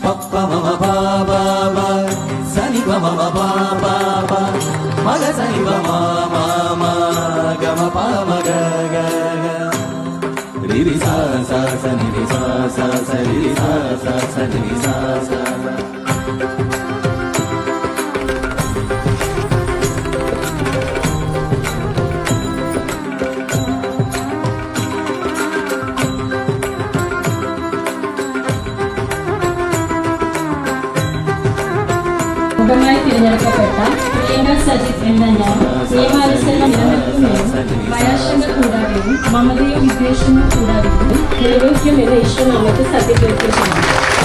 പപ്പ മമ പാപ സനി മമ പാപ മഗ സനി മമ ഗമ പാമ ഗ രി സ സ സ നി സ സ സ രി സ സ സ നി സ സ തിരഞ്ഞെടുക്കപ്പെട്ട പ്രിയങ്ക സജിത് എന്ന ഞാൻ നിയമാനുസരണം നിലനിൽക്കുമെന്നും വയാശങ്ക കൂടാതെയും മമതയോ വിദ്വേഷമോ കൂടാതെയും നിലനിൽക്കുമെന്ന് ഈശ്വരനാമത്തിൽ സത്യപ്രതിജ്ഞ ചെയ്യുന്നു.